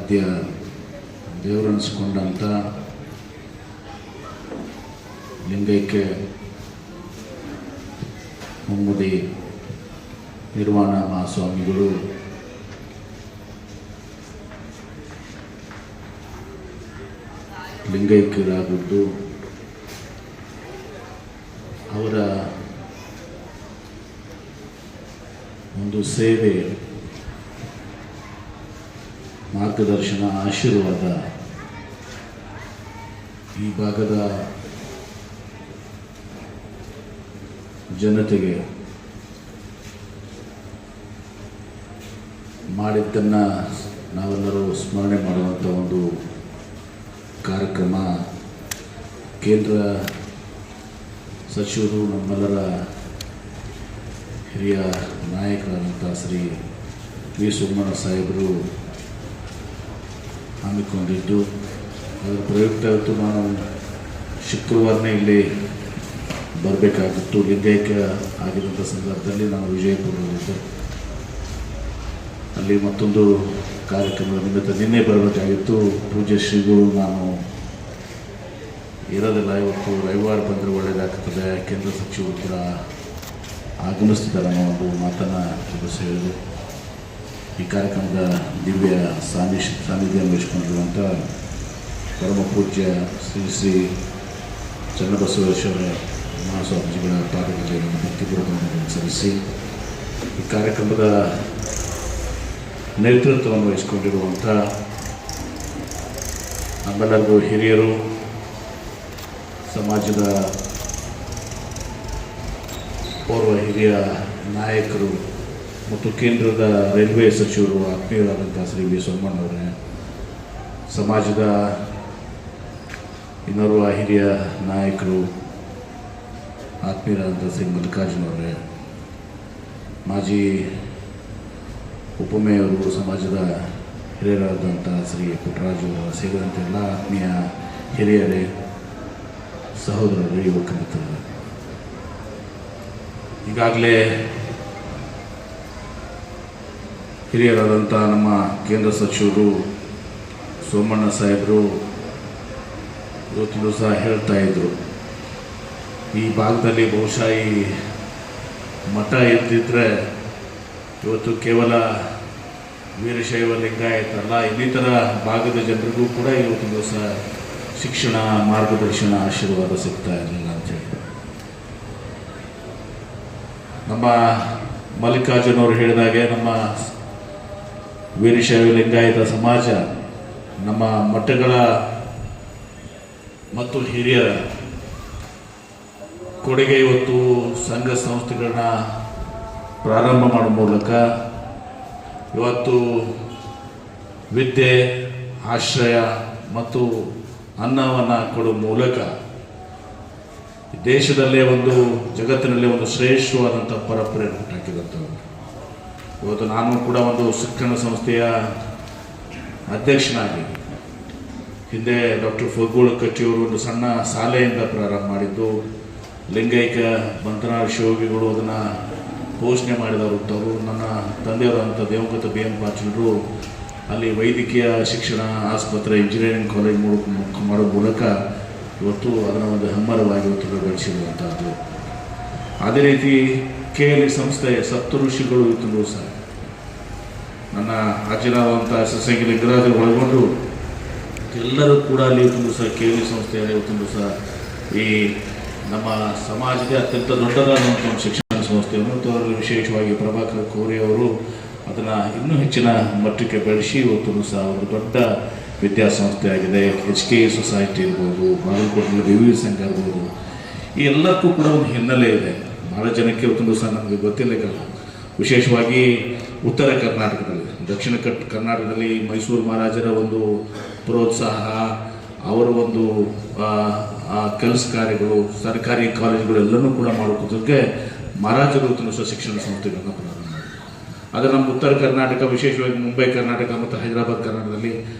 ಆರಾಧ್ಯ ದೇವರನ್ನಿಸ್ಕೊಂಡಂಥ ಲಿಂಗೈಕ್ಯ ಮುಮ್ಮಡಿ ನಿರ್ವಾಣ ಮಹಾಸ್ವಾಮಿಗಳು ಲಿಂಗೈಕ್ಯರಾಗಿದ್ದು ಅವರ ಒಂದು ಸೇವೆ, ಮಾರ್ಗದರ್ಶನ, ಆಶೀರ್ವಾದ ಈ ಭಾಗದ ಜನತೆಗೆ ಮಾಡಿದ್ದನ್ನು ನಾವೆಲ್ಲರೂ ಸ್ಮರಣೆ ಮಾಡುವಂಥ ಒಂದು ಕಾರ್ಯಕ್ರಮ. ಕೇಂದ್ರ ಸಚಿವರು, ನಮ್ಮೆಲ್ಲರ ಹಿರಿಯ ನಾಯಕರಾದಂಥ ಶ್ರೀ ವಿ ಸೋಮಣ್ಣ ಸಾಹೇಬರು ಹಮ್ಮಿಕೊಂಡಿದ್ದು, ಅದರ ಪ್ರಯುಕ್ತ ಇವತ್ತು ನಾನು ಶುಕ್ರವಾರನೇ ಇಲ್ಲಿ ಬರಬೇಕಾಗಿತ್ತು. ಲಿಂಗೈಕ್ಯ ಆಗಿದ್ದಂಥ ಸಂದರ್ಭದಲ್ಲಿ ನಾನು ವಿಜಯಪುರದಲ್ಲಿದ್ದೆ. ಅಲ್ಲಿ ಮತ್ತೊಂದು ಕಾರ್ಯಕ್ರಮದ ನಿಮಿತ್ತ ನಿನ್ನೆ ಬರಬೇಕಾಗಿತ್ತು. ಪೂಜ್ಯ ಶ್ರೀಗಳು ನಾನು ಇರೋದಿಲ್ಲ, ಇವತ್ತು ರವಿವಾರ ಬಂದರೆ ಒಳ್ಳೆಯದಾಗ್ತದೆ, ಕೇಂದ್ರ ಸಚಿವರು ಕೂಡ ಆಗಮಿಸ್ತಿದ್ದಾರೆ ಅನ್ನೋ ಒಂದು ಮಾತನ್ನು ಹೇಳಿದರು. ಈ ಕಾರ್ಯಕ್ರಮದ ದಿವ್ಯ ಸಾನ್ನಿಧ್ಯ ವಹಿಸಿಕೊಂಡಿರುವಂಥ ಪರಮ ಪೂಜ್ಯ ಶ್ರೀ ಶ್ರೀ ಚನ್ನಬಸವೇಶ್ವರ ಮಹಾಸ್ವಾಮೀಜಿಗಳ ಪಾದಗಳಿಗೆ ಭಕ್ತಿಪೂರ್ವಕವನ್ನು ಸಲ್ಲಿಸಿ ಈ ಕಾರ್ಯಕ್ರಮದ ನೇತೃತ್ವವನ್ನು ವಹಿಸಿಕೊಂಡಿರುವಂಥ ನಮ್ಮೆಲ್ಲರಿಗೂ ಹಿರಿಯರು, ಸಮಾಜದ ಪೂರ್ವ ಹಿರಿಯ ನಾಯಕರು ಮತ್ತು ಕೇಂದ್ರದ ರೈಲ್ವೆ ಸಚಿವರು ಆತ್ಮೀಯರಾದಂಥ ಶ್ರೀ ವಿ ಸೋಮಣ್ಣವರೇ, ಸಮಾಜದ ಇನ್ನೋರ್ವ ಹಿರಿಯ ನಾಯಕರು ಆತ್ಮೀಯರಾದಂಥ ಶ್ರೀ ಮಲ್ಲಿಕಾರ್ಜುನವರೇ, ಮಾಜಿ ಉಪಮೇಯರು, ಸಮಾಜದ ಹಿರಿಯರಾದಂಥ ಶ್ರೀ ಪುಟ್ಟರಾಜು ಸೇರಿದಂತೆ ಎಲ್ಲ ಆತ್ಮೀಯ ಹಿರಿಯರೇ, ಸಹೋದರರು, ಯುವಕ ಮಿತ್ರರು, ಈಗಾಗಲೇ ಹಿರಿಯರಾದಂಥ ನಮ್ಮ ಕೇಂದ್ರ ಸಚಿವರು ಸೋಮಣ್ಣ ಸಾಹೇಬರು ಇವತ್ತಿನ ದಿವಸ ಹೇಳ್ತಾ ಇದ್ದರು, ಈ ಭಾಗದಲ್ಲಿ ಬಹುಶಃ ಈ ಮಠ ಇದ್ದಿದ್ರೆ ಇವತ್ತು ಕೇವಲ ವೀರಶೈವ ಲಿಂಗಾಯತ ಅಲ್ಲ, ಇನ್ನಿತರ ಭಾಗದ ಜನರಿಗೂ ಕೂಡ ಇವತ್ತಿನ ದಿವಸ ಶಿಕ್ಷಣ, ಮಾರ್ಗದರ್ಶನ, ಆಶೀರ್ವಾದ ಸಿಗ್ತಾ ಇರಲಿಲ್ಲ ಅಂಥೇಳಿ. ನಮ್ಮ ಮಲ್ಲಿಕಾರ್ಜುನವರು ಹೇಳಿದಾಗೆ ನಮ್ಮ ವೀರಶೈವ ಲಿಂಗಾಯತ ಸಮಾಜ, ನಮ್ಮ ಮಠಗಳ ಮತ್ತು ಹಿರಿಯರ ಕೊಡುಗೆ ಇವತ್ತು ಸಂಘ ಸಂಸ್ಥೆಗಳನ್ನ ಪ್ರಾರಂಭ ಮಾಡುವ ಮೂಲಕ ಇವತ್ತು ವಿದ್ಯೆ, ಆಶ್ರಯ ಮತ್ತು ಅನ್ನವನ್ನು ಕೊಡುವ ಮೂಲಕ ದೇಶದಲ್ಲೇ ಒಂದು, ಜಗತ್ತಿನಲ್ಲೇ ಒಂದು ಶ್ರೇಷ್ಠವಾದಂಥ ಪರಂಪರೆ ಹುಟ್ಟಾಕಿದಂಥವ್ರು. ಇವತ್ತು ನಾನು ಕೂಡ ಒಂದು ಶಿಕ್ಷಣ ಸಂಸ್ಥೆಯ ಅಧ್ಯಕ್ಷನಾಗಿ, ಹಿಂದೆ ಡಾಕ್ಟರ್ ಫಗ್ಗೋಳ ಕಟ್ಟಿಯವರು ಒಂದು ಸಣ್ಣ ಶಾಲೆಯಿಂದ ಪ್ರಾರಂಭ ಮಾಡಿದ್ದು, ಲಿಂಗೈಕ್ಯ ಬಂತನಾಳ ಶಿವಯೋಗಿಗಳು ಅದನ್ನು ಘೋಷಣೆ ಮಾಡಿದವರು. ನನ್ನ ತಂದೆಯವರಂಥ ದಿವಂಗತ ಬಿ ಎಂ ಪಾಟೀಲರು ಅಲ್ಲಿ ವೈದ್ಯಕೀಯ ಶಿಕ್ಷಣ, ಆಸ್ಪತ್ರೆ, ಇಂಜಿನಿಯರಿಂಗ್ ಕಾಲೇಜ್ ಮಾಡೋ ಮೂಲಕ ಇವತ್ತು ಅದನ್ನು ಒಂದು ಹೆಮ್ಮರವಾಗಿ ಇವತ್ತು ಬೆಳೆಸಿರುವಂಥದ್ದು. ಅದೇ ರೀತಿ KLE ಸಂಸ್ಥೆ ಸಪ್ತಋಷಿಗಳು ಇವತ್ತು ಸಹ ನನ್ನ ಅಜ್ಜನಾದಂಥ ಸಸ್ಯಂಗಿ ಲಿಂಗರಾಜರು ಒಳಗೊಂಡು ಎಲ್ಲರೂ ಕೂಡ ಅಲ್ಲಿ ಇವತ್ತು ಸಹ KLE ಸಂಸ್ಥೆಯಲ್ಲಿ ಇವತ್ತು ಸಹ ಈ ನಮ್ಮ ಸಮಾಜದ ಅತ್ಯಂತ ದೊಡ್ಡದಾದಂಥ ಒಂದು ಶಿಕ್ಷಣ ಸಂಸ್ಥೆಯನ್ನು ಮತ್ತು ಅದರಲ್ಲಿ ವಿಶೇಷವಾಗಿ ಪ್ರಭಾಕರ್ ಕೋರಿ ಅವರು ಅದನ್ನು ಇನ್ನೂ ಹೆಚ್ಚಿನ ಮಟ್ಟಕ್ಕೆ ಬೆಳೆಸಿ ಇವತ್ತು ಸಹ ಒಂದು ದೊಡ್ಡ ವಿದ್ಯಾಸಂಸ್ಥೆ ಆಗಿದೆ. HKE ಸೊಸೈಟಿ ಇರ್ಬೋದು, ಬಾಗಲಕೋಟೆಯಲ್ಲಿ ವಿವಿ ಸಂಘ ಇರ್ಬೋದು, ಈ ಎಲ್ಲಕ್ಕೂ ಕೂಡ ಒಂದು ಹಿನ್ನೆಲೆ ಇದೆ. ಭಾಳ ಜನಕ್ಕೆ ಇವತ್ತು ಸಹ ನಮಗೆ ಗೊತ್ತಿಲ್ಲ. ವಿಶೇಷವಾಗಿ ಉತ್ತರ ಕರ್ನಾಟಕದಲ್ಲಿ, ದಕ್ಷಿಣ ಕರ್ನಾಟಕದಲ್ಲಿ ಮೈಸೂರು ಮಹಾರಾಜರ ಒಂದು ಪ್ರೋತ್ಸಾಹ, ಅವರ ಒಂದು ಕೆಲಸ ಕಾರ್ಯಗಳು, ಸರ್ಕಾರಿ ಕಾಲೇಜುಗಳು ಎಲ್ಲನೂ ಕೂಡ ಮಾಡೋದಕ್ಕೆ ಮಹಾರಾಜರು ಇವತ್ತು ಸಹ ಶಿಕ್ಷಣ ಸಂಸ್ಥೆಗಳನ್ನು ಪ್ರಾರಂಭ ಮಾಡಿದರು. ಆದರೆ ನಮ್ಮ ಉತ್ತರ ಕರ್ನಾಟಕ, ವಿಶೇಷವಾಗಿ ಮುಂಬೈ ಕರ್ನಾಟಕ ಮತ್ತು ಹೈದರಾಬಾದ್ ಕರ್ನಾಟಕದಲ್ಲಿ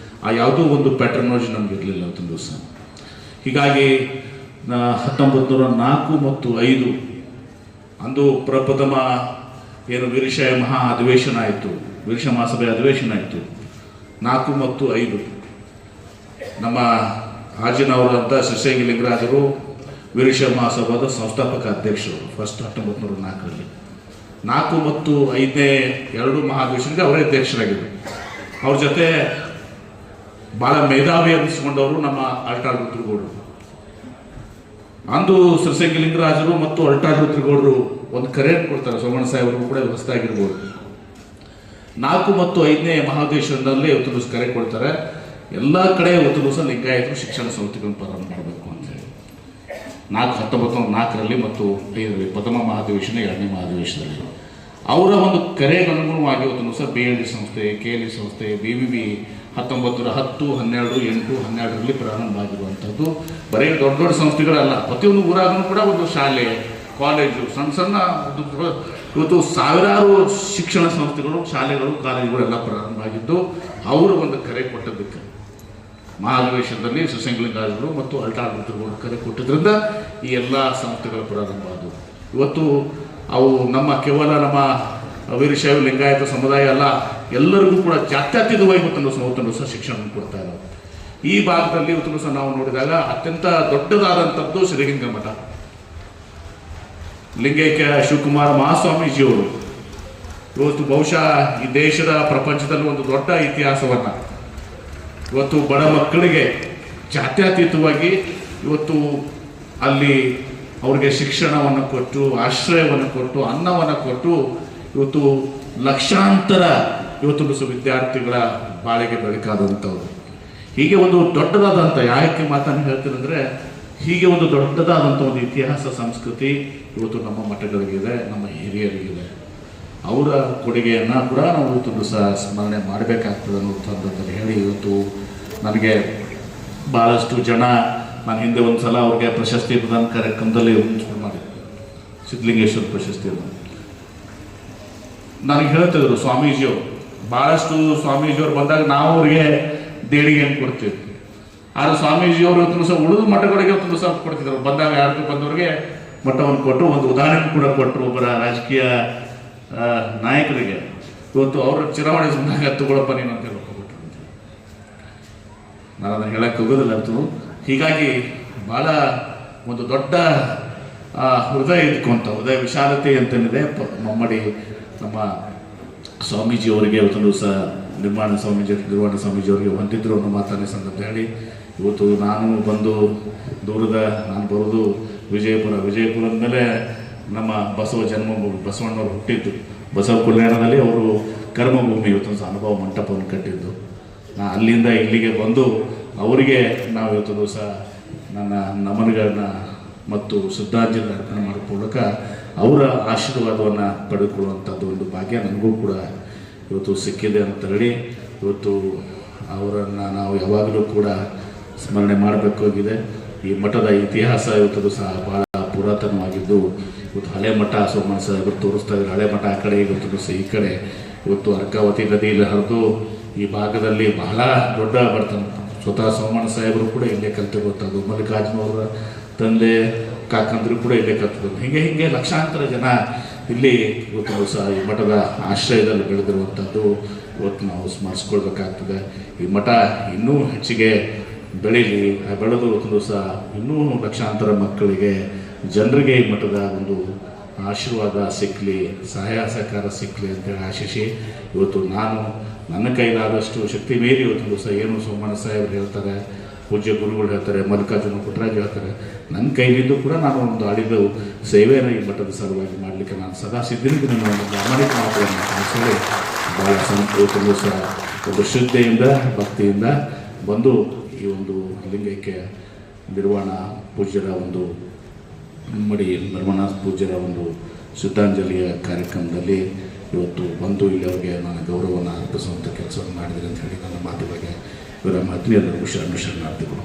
ಆ ಯಾವುದೋ ಒಂದು ಪ್ಯಾಟ್ರನಾಲಜಿ ನಮ್ಗೆ ಇರಲಿಲ್ಲ ಇವತ್ತಿನ ದಿವಸ. ಹೀಗಾಗಿ 1904 ಮತ್ತು 5 ಅಂದು ಪ್ರಪ್ರಥಮ ಏನು ವೀರಶೈವ ಮಹಾ ಅಧಿವೇಶನ ಆಯಿತು, ವೀರಶೈವ ಮಹಾಸಭೆ ಅಧಿವೇಶನ ಆಯಿತು. 4 ಮತ್ತು 5 ನಮ್ಮ ಆಜಿನವರಂಥ ಶ್ರೀಶೈಲಿ ಲಿಂಗರಾಜರು ವೀರಶೈವ ಮಹಾಸಭಾದ ಸಂಸ್ಥಾಪಕ ಅಧ್ಯಕ್ಷರು ಫಸ್ಟ್ 1904ರಲ್ಲಿ 4 ಮತ್ತು 5ನೇ 2 ಮಹಾಧಿವೇಶನಕ್ಕೆ ಅವರೇ ಅಧ್ಯಕ್ಷರಾಗಿದ್ದರು. ಅವ್ರ ಜೊತೆ ಭಾಳ ಮೇಧಾವಿ ಅನ್ನಿಸ್ಕೊಂಡವರು ನಮ್ಮ ಅಲ್ಟಾಳ್ ರುದ್ರಗೌಡರು. ಅಂದು ಶ್ರೀಶೈಲಿ ಲಿಂಗರಾಜರು ಮತ್ತು ಅಲ್ಟಾಳ್ ರುದ್ರಗೌಡರು ಒಂದು ಕರೆಯನ್ನು ಕೊಡ್ತಾರೆ. ಸೋಮಣ್ಣ ಸಾಹೇಬರು ಕೂಡ ಹೊಸದಾಗಿರ್ಬೋದು. 4 ಮತ್ತು 5ನೇ ಮಹಾಧಿವೇಶನದಲ್ಲಿ ಇವತ್ತು ದಿವಸ ಕರೆ ಕೊಡ್ತಾರೆ. ಎಲ್ಲ ಕಡೆ ಇವತ್ತು ದಿವಸ ಲಿಂಗಾಯತರು ಶಿಕ್ಷಣ ಸಂಸ್ಥೆಗಳನ್ನು ಪ್ರಾರಂಭ ಮಾಡಬೇಕು ಅಂತೇಳಿ 1904ರಲ್ಲಿ ಮತ್ತು 5ರಲ್ಲಿ ಪ್ರಥಮ ಮಹಾಧಿವೇಶನ, 2ನೇ ಮಹಾಧಿವೇಶನದಲ್ಲಿ ಅವರ ಒಂದು ಕರೆಗೆ ಅನುಗುಣವಾಗಿ ಇವತ್ತು ದಿವಸ BLD ಸಂಸ್ಥೆ, KLE ಸಂಸ್ಥೆ, BBB 1910, 12, 8, 12ರಲ್ಲಿ ಪ್ರಾರಂಭ ಆಗಿರುವಂಥದ್ದು. ಬರೀ ದೊಡ್ಡ ದೊಡ್ಡ ಸಂಸ್ಥೆಗಳಲ್ಲ, ಪ್ರತಿಯೊಂದು ಊರಾಗೂ ಕೂಡ ಒಂದು ಶಾಲೆ, ಕಾಲೇಜು, ಸಣ್ಣ ಸಣ್ಣ ಇವತ್ತು ಸಾವಿರಾರು ಶಿಕ್ಷಣ ಸಂಸ್ಥೆಗಳು, ಶಾಲೆಗಳು, ಕಾಲೇಜುಗಳೆಲ್ಲ ಪ್ರಾರಂಭ ಆಗಿದ್ದು ಅವರು ಒಂದು ಕರೆ ಕೊಟ್ಟದ್ದಕ್ಕೆ ಮಹಾಧಿವೇಶನದಲ್ಲಿ ಶ್ರೀಶೈಲಿ ಲಿಂಗರಾಜರು ಮತ್ತು ಅಲ್ಟಾಳ್ ರುದ್ರಗೌಡರು ಕರೆ ಕೊಟ್ಟಿದ್ದರಿಂದ ಈ ಎಲ್ಲ ಸಂಸ್ಥೆಗಳು ಪ್ರಾರಂಭ ಆದವು. ಇವತ್ತು ಅವು ನಮ್ಮ ಕೇವಲ ನಮ್ಮ ವೀರಶೈವ ಲಿಂಗಾಯತ ಸಮುದಾಯ ಅಲ್ಲ, ಎಲ್ಲರಿಗೂ ಕೂಡ ಜಾತ್ಯತೀತವಾಗಿ ಇವತ್ತು ಸಹ ಶಿಕ್ಷಣ ಕೊಡ್ತಾ ಇದ್ದಾರೆ. ಈ ಭಾಗದಲ್ಲಿ ಇವತ್ತು ಸಹ ನಾವು ನೋಡಿದಾಗ ಅತ್ಯಂತ ದೊಡ್ಡದಾದಂಥದ್ದು ಶ್ರೀಲಿಂಗ ಮಠ. ಲಿಂಗೈಕ್ಯ ಶಿವಕುಮಾರ ಮಹಾಸ್ವಾಮೀಜಿಯವರು ಇವತ್ತು ಬಹುಶಃ ಈ ದೇಶದ ಪ್ರಪಂಚದಲ್ಲಿ ಒಂದು ದೊಡ್ಡ ಇತಿಹಾಸವನ್ನು ಇವತ್ತು ಬಡ ಮಕ್ಕಳಿಗೆ ಜಾತ್ಯತೀತವಾಗಿ ಇವತ್ತು ಅಲ್ಲಿ ಅವ್ರಿಗೆ ಶಿಕ್ಷಣವನ್ನು ಕೊಟ್ಟು, ಆಶ್ರಯವನ್ನು ಕೊಟ್ಟು, ಅನ್ನವನ್ನು ಕೊಟ್ಟು ಇವತ್ತು ಲಕ್ಷಾಂತರ ಇವತ್ತು ವಿದ್ಯಾರ್ಥಿಗಳ ಬಾಳಿಗೆ ಬೆಳಕಾದಂಥವ್ರು. ಹೀಗೆ ಒಂದು ದೊಡ್ಡದಾದಂಥ, ಯಾಕೆ ಮಾತನ್ನು ಹೇಳ್ತೀನಿ ಅಂದರೆ, ಹೀಗೆ ಒಂದು ದೊಡ್ಡದಾದಂಥ ಒಂದು ಇತಿಹಾಸ ಸಂಸ್ಕೃತಿ ಇವತ್ತು ನಮ್ಮ ಮಠಗಳಿಗಿದೆ, ನಮ್ಮ ಹಿರಿಯರಿಗಿದೆ. ಅವರ ಕೊಡುಗೆಯನ್ನು ಕೂಡ ನಾವು ಇವತ್ತು ದಿವಸ ಸ್ಮರಣೆ ಮಾಡಬೇಕಾಗ್ತದೆ ಅನ್ನೋಂಥದ್ದನ್ನು ಹೇಳಿ, ಇವತ್ತು ನನಗೆ ಭಾಳಷ್ಟು ಜನ, ನಾನು ಹಿಂದೆ ಒಂದು ಸಲ ಅವ್ರಿಗೆ ಪ್ರಶಸ್ತಿ ಪ್ರದಾನ ಕಾರ್ಯಕ್ರಮದಲ್ಲಿ ಮಾಡಿದ್ದೆ, ಸಿದ್ಧಲಿಂಗೇಶ್ವರ ಪ್ರಶಸ್ತಿಯನ್ನು. ನನಗೆ ಹೇಳ್ತಿದ್ರು ಸ್ವಾಮೀಜಿಯವರು, ಭಾಳಷ್ಟು ಸ್ವಾಮೀಜಿಯವರು ಬಂದಾಗ ನಾವು ಅವ್ರಿಗೆ ದೇಣಿಗೆಯನ್ನು ಕೊಡ್ತೀವಿ. ಆದರೆ ಸ್ವಾಮೀಜಿಯವರು ಇವತ್ತು ಸಹ ಉಳಿದ ಮಠಗಳಿಗೆ ಇವತ್ತು ಸಹ ಕೊಡ್ತಿದ್ರು. ಬಂದಾಗ ಯಾರು ಬಂದವರಿಗೆ ಮಠವನ್ನು ಕೊಟ್ಟು ಒಂದು ಉದಾಹರಣೆ ಕೂಡ ಕೊಟ್ಟರು. ಒಬ್ಬರ ರಾಜಕೀಯ ನಾಯಕರಿಗೆ ಇವತ್ತು ಅವ್ರ ಚುನಾವಣೆ ಬಂದಾಗ ತಗೊಳಪ್ಪ ನೀನು ಅಂತ ಹೇಳ್ಕೊಬಿಟ್ರು ಅಂತ. ನಾನು ಅದನ್ನು ಹೇಳಕ್ಕೆ ಹೋಗೋದಿಲ್ಲ ಅಂತೂ. ಹೀಗಾಗಿ ಭಾಳ ಒಂದು ದೊಡ್ಡ ಹೃದಯ ಇದ್ಕೊಂತ, ಹೃದಯ ವಿಶಾಲತೆ ಅಂತೇನಿದೆ ಮಮ್ಮಡಿ ನಮ್ಮ ಸ್ವಾಮೀಜಿಯವರಿಗೆ ಇವತ್ತು ದಿವಸ ನಿರ್ವಾಣ ಸ್ವಾಮೀಜಿಯವರಿಗೆ ಹೊಂದಿದ್ರು ಅನ್ನೋ ಮಾತನ್ನೇ ಸಂದರ್ಭ ಹೇಳಿ, ಇವತ್ತು ನಾನು ಬಂದು ನಾನು ಬರೋದು ವಿಜಯಪುರ ಅಂದಮೇಲೆ ನಮ್ಮ ಬಸವ ಜನ್ಮಭೂಮಿ, ಬಸವಣ್ಣವರು ಹುಟ್ಟಿದ್ದು ಬಸವ ಕಲ್ಯಾಣದಲ್ಲಿ, ಅವರು ಕರ್ಮಭೂಮಿ ಇವತ್ತು ಅನುಭವ ಮಂಟಪವನ್ನು ಕಟ್ಟಿದ್ದು. ಅಲ್ಲಿಂದ ಇಲ್ಲಿಗೆ ಬಂದು ಅವರಿಗೆ ನಾವು ಇವತ್ತು ದಿವಸ ನನ್ನ ನಮನಗಳನ್ನ ಮತ್ತು ಶ್ರದ್ಧಾಂಜಲಿ ಅರ್ಪಣೆ ಮಾಡೋ ಮೂಲಕ ಅವರ ಆಶೀರ್ವಾದವನ್ನು ಪಡೆದುಕೊಳ್ಳುವಂಥದ್ದು ಒಂದು ಭಾಗ್ಯ ನನಗೂ ಕೂಡ ಇವತ್ತು ಸಿಕ್ಕಿದೆ ಅಂತ ಹೇಳಿ, ಇವತ್ತು ಅವರನ್ನು ನಾವು ಯಾವಾಗಲೂ ಕೂಡ ಸ್ಮರಣೆ ಮಾಡಬೇಕಾಗಿದೆ. ಈ ಮಠದ ಇತಿಹಾಸ ಇವತ್ತು ಸಹ ಭಾಳ ಪುರಾತನವಾಗಿದ್ದು, ಇವತ್ತು ಹಳೆ ಮಠ ಸೋಮಣ್ಣ ಸಾಹೇಬರು ತೋರಿಸ್ತಾ ಇದ್ದಾರೆ. ಹಳೆ ಮಠ ಆ ಕಡೆ, ಇವತ್ತು ಸಹ ಈ ಕಡೆ. ಇವತ್ತು ಅರ್ಕಾವತಿ ನದಿಯಲ್ಲಿ ಹರಿದು ಈ ಭಾಗದಲ್ಲಿ ಬಹಳ ದೊಡ್ಡ ಬರ್ತನ. ಸ್ವತಃ ಸೋಮಣ್ಣ ಸಾಹೇಬರು ಕೂಡ ಇಲ್ಲೇ ಕಲ್ತಿರುವಂಥದ್ದು. ಮಲ್ಲಿಕಾರ್ಜುನವರ ತಂದೆ ಕಾಕಂದ್ರು ಕೂಡ ಇಲ್ಲೇ ಕಲ್ತಿರೋದು. ಹೀಗೆ ಲಕ್ಷಾಂತರ ಜನ ಇಲ್ಲಿ ಇವತ್ತು ಸಹ ಈ ಮಠದ ಆಶ್ರಯದಲ್ಲಿ ಬೆಳೆದಿರುವಂಥದ್ದು ಇವತ್ತು ನಾವು ಸ್ಮರಿಸ್ಕೊಳ್ಬೇಕಾಗ್ತದೆ. ಈ ಮಠ ಇನ್ನೂ ಹೆಚ್ಚಿಗೆ ಬೆಳೀಲಿ, ಬೆಳೆದು ಇವತ್ತು ಸಹ ಇನ್ನೂ ಲಕ್ಷಾಂತರ ಮಕ್ಕಳಿಗೆ, ಜನರಿಗೆ ಈ ಮಠದ ಒಂದು ಆಶೀರ್ವಾದ ಸಿಕ್ಕಲಿ, ಸಹಾಯ ಸಹಕಾರ ಸಿಕ್ಕಲಿ ಅಂತೇಳಿ ಆಶಿಸಿ, ಇವತ್ತು ನಾನು ನನ್ನ ಕೈಲಾದಷ್ಟು ಶಕ್ತಿ ಮೀರಿ ಇವತ್ತು ದಿವಸ ಏನು ಸೋಮಣ್ಣ ಸಾಹೇಬರು ಹೇಳ್ತಾರೆ, ಪೂಜ್ಯ ಗುರುಗಳು ಹೇಳ್ತಾರೆ, ಮಲ್ಲಿಕಾರ್ಜುನ ಪುಟ್ಟರಾಜ್ ಹೇಳ್ತಾರೆ, ನನ್ನ ಕೈಲಿದ್ದು ಕೂಡ ನಾನು ಒಂದು ಆಡಿದ ಸೇವೆಯನ್ನು ಈ ಮಠದ ಸಲುವಾಗಿ ಮಾಡಲಿಕ್ಕೆ ನಾನು ಸದಾ ಸಿದ್ಧನಿಗೆ ನಾನು ಒಂದು ಪ್ರಾಮಾಣಿಕ ಮಾತನ್ನು ತಿಳಿಸಲಿ. ಭಾಳ ಇವತ್ತು ದಿವಸ ಒಂದು ಶ್ರದ್ಧೆಯಿಂದ, ಭಕ್ತಿಯಿಂದ ಬಂದು ಈ ಒಂದು ಲಿಂಗೈಕ್ಯ ನಿರ್ವಾಣ ಪೂಜ್ಯರ ಒಂದು ನಿರ್ವಾಣ ಪೂಜ್ಯರ ಒಂದು ಶ್ರದ್ಧಾಂಜಲಿಯ ಕಾರ್ಯಕ್ರಮದಲ್ಲಿ ಇವತ್ತು ಬಂದು ಇಲ್ಲಿ ಅವರಿಗೆ ನಾನು ಗೌರವವನ್ನು ಅರ್ಪಿಸುವಂಥ ಕೆಲಸವನ್ನು ಮಾಡಿದರೆ ಅಂತ ಹೇಳಿ ನನ್ನ ಮಾತುಗಳಿಗೆ ಇವರ ಆತ್ಮೀಯರು ಶರಣಾರ್ಥಿಗಳು.